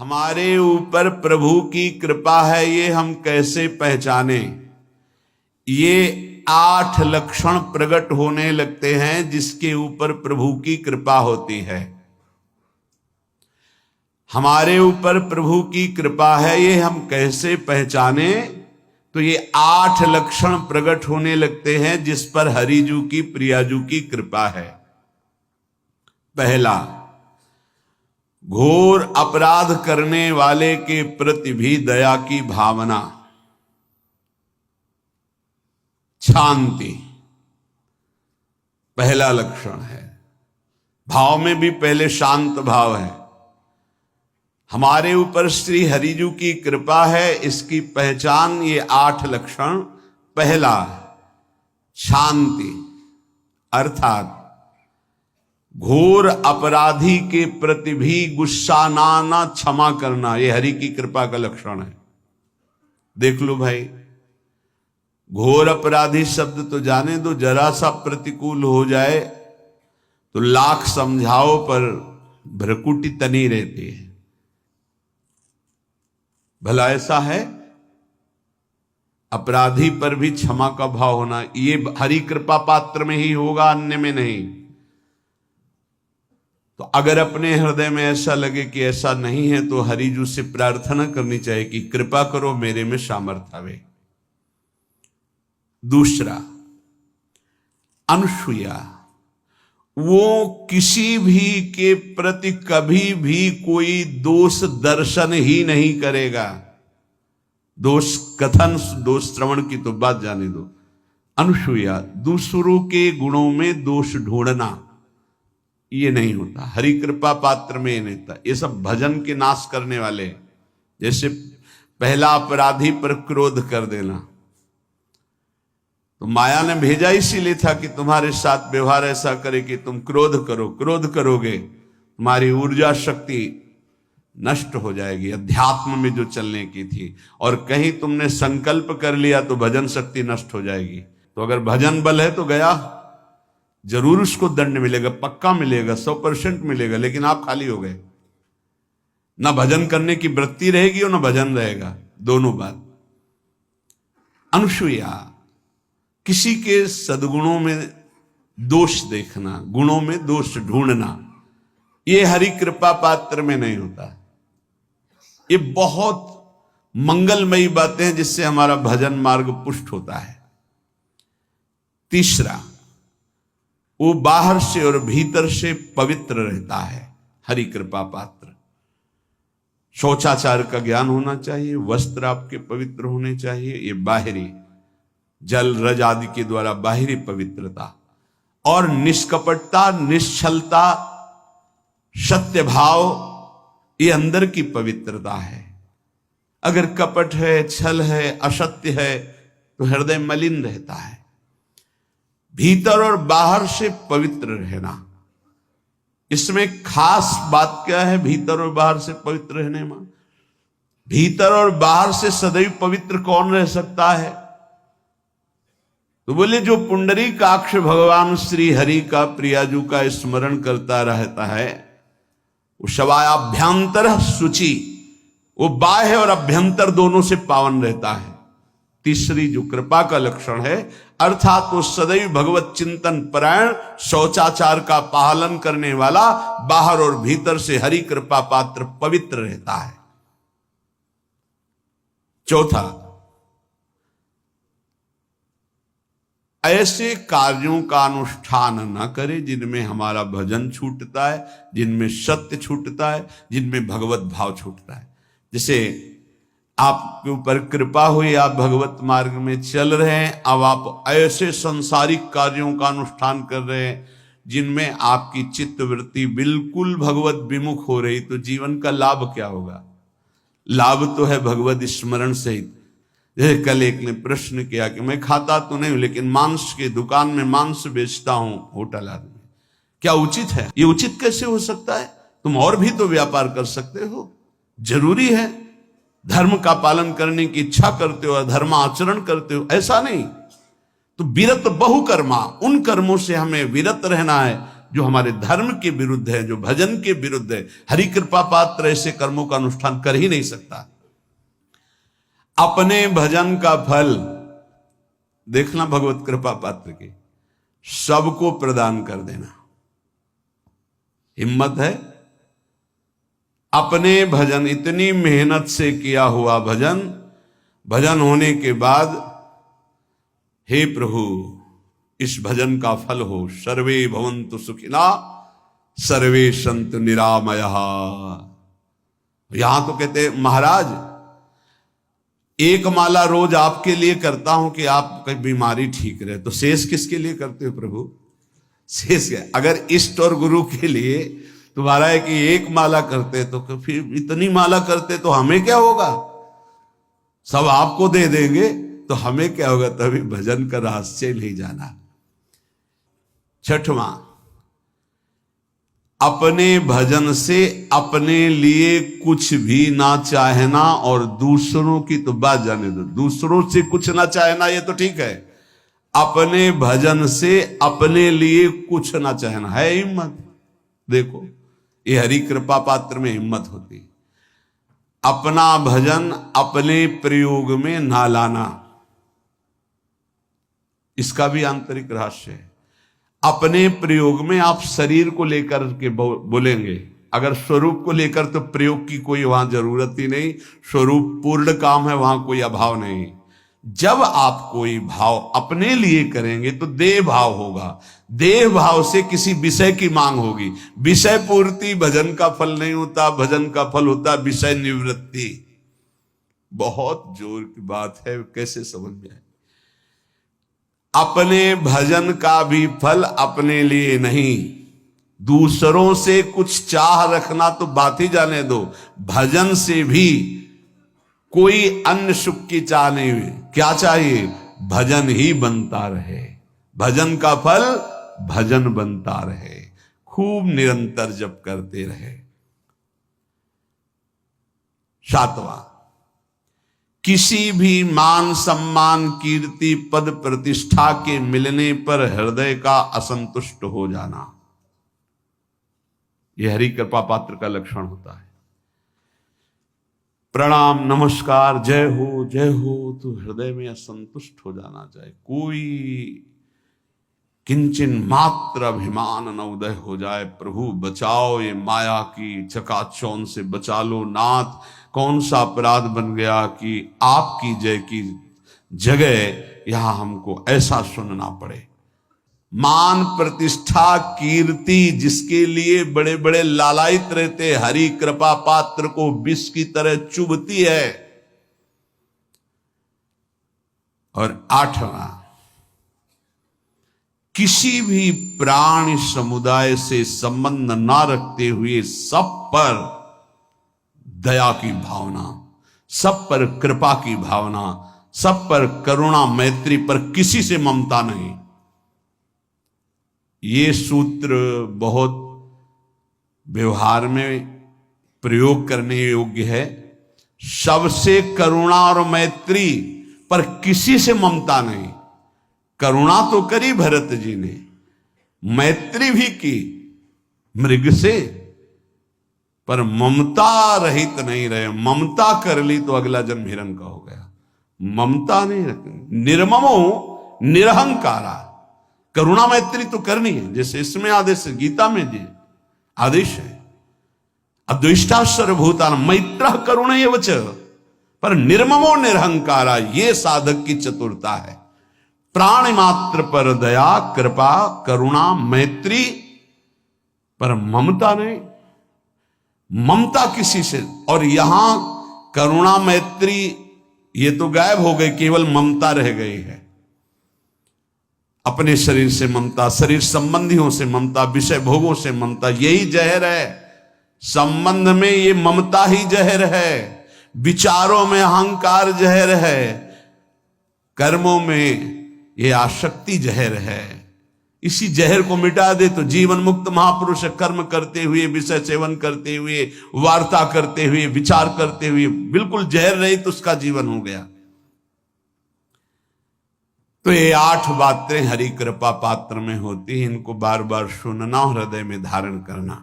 हमारे ऊपर प्रभु की कृपा है ये हम कैसे पहचाने। ये 8 लक्षण प्रकट होने लगते हैं जिसके ऊपर प्रभु की कृपा होती है। हमारे ऊपर प्रभु की कृपा है ये हम कैसे पहचाने, तो ये 8 लक्षण प्रकट होने लगते हैं जिस पर हरिजू की प्रियाजू की कृपा है। पहला, घोर अपराध करने वाले के प्रति भी दया की भावना, शांति पहला लक्षण है। भाव में भी पहले शांत भाव है। हमारे ऊपर श्री हरिजू की कृपा है, इसकी पहचान ये 8 लक्षण। पहला, शांति, अर्थात घोर अपराधी के प्रति भी गुस्सा ना क्षमा करना, यह हरि की कृपा का लक्षण है। देख लो भाई, घोर अपराधी शब्द तो जाने दो, जरा सा प्रतिकूल हो जाए तो लाख समझाओ पर भ्रकुटी तनी रहती है। भला ऐसा है? अपराधी पर भी क्षमा का भाव होना, ये हरि कृपा पात्र में ही होगा, अन्य में नहीं। तो अगर अपने हृदय में ऐसा लगे कि ऐसा नहीं है तो हरिजू से प्रार्थना करनी चाहिए कि कृपा करो, मेरे में सामर्थ्य आवे। दूसरा, अनुसूया, वो किसी भी के प्रति कभी भी कोई दोष दर्शन ही नहीं करेगा। दोष कथन, दोष श्रवण की तो बात जाने दो। अनुसूया, दूसरों के गुणों में दोष ढूंढना ये नहीं होता। हरि कृपा पात्र में ये नहीं होता। ये सब भजन के नाश करने वाले। जैसे पहला अपराधी पर क्रोध कर देना, तो माया ने भेजा इसीलिए था कि तुम्हारे साथ व्यवहार ऐसा करे कि तुम क्रोध करो। क्रोध करोगे तुम्हारी ऊर्जा शक्ति नष्ट हो जाएगी, अध्यात्म में जो चलने की थी। और कहीं तुमने संकल्प कर लिया तो भजन शक्ति नष्ट हो जाएगी। तो अगर भजन बल है तो गया, जरूर उसको दंड मिलेगा, पक्का मिलेगा, 100% मिलेगा, लेकिन आप खाली हो गए। ना भजन करने की वृत्ति रहेगी और ना भजन रहेगा, दोनों बात। अनुसूया, किसी के सद्गुणों में दोष देखना, गुणों में दोष ढूंढना, ये हरि कृपा पात्र में नहीं होता। ये बहुत मंगलमयी बातें हैं जिससे हमारा भजन मार्ग पुष्ट होता है। तीसरा, वो बाहर से और भीतर से पवित्र रहता है, हरि कृपा पात्र। शौचाचार का ज्ञान होना चाहिए, वस्त्र आपके पवित्र होने चाहिए, ये बाहरी जल रज आदि के द्वारा बाहरी पवित्रता। और निष्कपटता, निश्चलता, सत्य भाव, ये अंदर की पवित्रता है। अगर कपट है, छल है, असत्य है तो हृदय मलिन रहता है। भीतर और बाहर से पवित्र रहना, इसमें खास बात क्या है? भीतर और बाहर से पवित्र रहने में, भीतर और बाहर से सदैव पवित्र कौन रह सकता है? तो बोले जो पुंडरीकाक्ष भगवान श्री हरि का प्रियाजू का स्मरण करता रहता है, वो शवायाभ्यंतर शुचि, वो बाह्य और अभ्यंतर दोनों से पावन रहता है। तीसरी जो कृपा का लक्षण है, अर्थात वो सदैव भगवत चिंतन परायण, शौचाचार का पालन करने वाला, बाहर और भीतर से हरि कृपा पात्र पवित्र रहता है। चौथा, ऐसे कार्यों का अनुष्ठान न करे जिनमें हमारा भजन छूटता है, जिनमें सत्य छूटता है, जिनमें भगवत भाव छूटता है। जैसे आपके ऊपर कृपा हुई, आप भगवत मार्ग में चल रहे हैं, अब आप ऐसे संसारिक कार्यों का अनुष्ठान कर रहे हैं जिनमें आपकी चित्तवृत्ति बिल्कुल भगवत विमुख हो रही, तो जीवन का लाभ क्या होगा? लाभ तो है भगवत स्मरण सहित। जैसे कल एक ने प्रश्न किया कि मैं खाता तो नहीं हूं लेकिन मांस की दुकान में मांस बेचता हूं, होटल आदमी, क्या उचित है? ये उचित कैसे हो सकता है? तुम और भी तो व्यापार कर सकते हो। जरूरी है धर्म का पालन करने की इच्छा करते हो, धर्म आचरण करते हो, ऐसा नहीं। तो विरत बहुकर्मा, उन कर्मों से हमें विरत रहना है जो हमारे धर्म के विरुद्ध है, जो भजन के विरुद्ध है। हरि कृपा पात्र ऐसे कर्मों का अनुष्ठान कर ही नहीं सकता। अपने भजन का फल देखना भगवत कृपा पात्र के, सबको प्रदान कर देना। हिम्मत है? अपने भजन, इतनी मेहनत से किया हुआ भजन, भजन होने के बाद हे प्रभु इस भजन का फल हो, सर्वे भवन्तु सुखिना सर्वे सन्तु निरामयः। यहां तो कहते महाराज एक माला रोज आपके लिए करता हूं कि आपकी बीमारी ठीक रहे, तो शेष किसके लिए करते हो प्रभु? शेष क्या? अगर इष्ट और गुरु के लिए तुम्हारा है कि एक माला करते तो फिर इतनी माला करते तो हमें क्या होगा? सब आपको दे देंगे तो हमें क्या होगा? तभी भजन का रहस्य नहीं जाना। छठवां, अपने भजन से अपने लिए कुछ भी ना चाहना, और दूसरों की तो बात जाने दो, दूसरों से कुछ ना चाहना ये तो ठीक है, अपने भजन से अपने लिए कुछ ना चाहना है हिम्मत। देखो ये हरि कृपा पात्र में हिम्मत होती है। अपना भजन अपने प्रयोग में ना लाना, इसका भी आंतरिक रहस्य है। अपने प्रयोग में आप शरीर को लेकर के बोलेंगे, अगर स्वरूप को लेकर तो प्रयोग की कोई वहां जरूरत ही नहीं, स्वरूप पूर्ण काम है, वहां कोई अभाव नहीं। जब आप कोई भाव अपने लिए करेंगे तो देह भाव होगा, देह भाव से किसी विषय की मांग होगी। विषय पूर्ति भजन का फल नहीं होता, भजन का फल होता विषय निवृत्ति। बहुत जोर की बात है, कैसे समझ में आए? अपने भजन का भी फल अपने लिए नहीं, दूसरों से कुछ चाह रखना तो बात ही जाने दो, भजन से भी कोई अन्य सुख की चाह नहीं हुई। क्या चाहिए? भजन ही बनता रहे, भजन का फल भजन बनता रहे, खूब निरंतर जप करते रहे। सातवां, किसी भी मान सम्मान कीर्ति पद प्रतिष्ठा के मिलने पर हृदय का असंतुष्ट हो जाना, यह हरि कृपा पात्र का लक्षण होता है। प्रणाम नमस्कार जय हो तो हृदय में असंतुष्ट हो जाना चाहिए। कोई किंचन मात्र अभिमान न उदय हो जाए। प्रभु बचाओ, ये माया की चकाचौंध से बचा लो नाथ। कौन सा अपराध बन गया कि आपकी जय की जगह यहां हमको ऐसा सुनना पड़े। मान प्रतिष्ठा कीर्ति जिसके लिए बड़े बड़े लालायित रहते, हरि कृपा पात्र को विष की तरह चुभती है। और आठवां, किसी भी प्राणी समुदाय से संबंध ना रखते हुए सब पर दया की भावना, सब पर कृपा की भावना, सब पर करुणा मैत्री, पर किसी से ममता नहीं। ये सूत्र बहुत व्यवहार में प्रयोग करने योग्य है। सबसे करुणा और मैत्री, पर किसी से ममता नहीं। करुणा तो करी भरत जी ने, मैत्री भी की मृग से, पर ममता रहित नहीं रहे। ममता कर ली तो अगला जन्म हिरण का हो गया। ममता नहीं रखनी। निर्ममो निरहंकारा, करुणा मैत्री तो करनी है, जैसे इसमें आदेश गीता में जी आदेश है, अद्वेष्टा सर्वभूतान मैत्र करुण एवच, पर निर्ममो निरहंकारा, ये साधक की चतुरता है। प्राणी मात्र पर दया कृपा करुणा मैत्री, पर ममता नहीं। ममता किसी से, और यहां करुणा मैत्री ये तो गायब हो गई, केवल ममता रह गई है। अपने शरीर से ममता, शरीर संबंधियों से ममता, विषय भोगों से ममता, यही जहर है। संबंध में ये ममता ही जहर है, विचारों में अहंकार जहर है, कर्मों में ये आसक्ति जहर है। इसी जहर को मिटा दे तो जीवन मुक्त महापुरुष कर्म करते हुए, विषय सेवन करते हुए, वार्ता करते हुए, विचार करते हुए, बिल्कुल जहर रहित उसका जीवन हो गया। तो ये 8 बातें हरि कृपा पात्र में होती हैं, इनको बार बार सुनना और हृदय में धारण करना।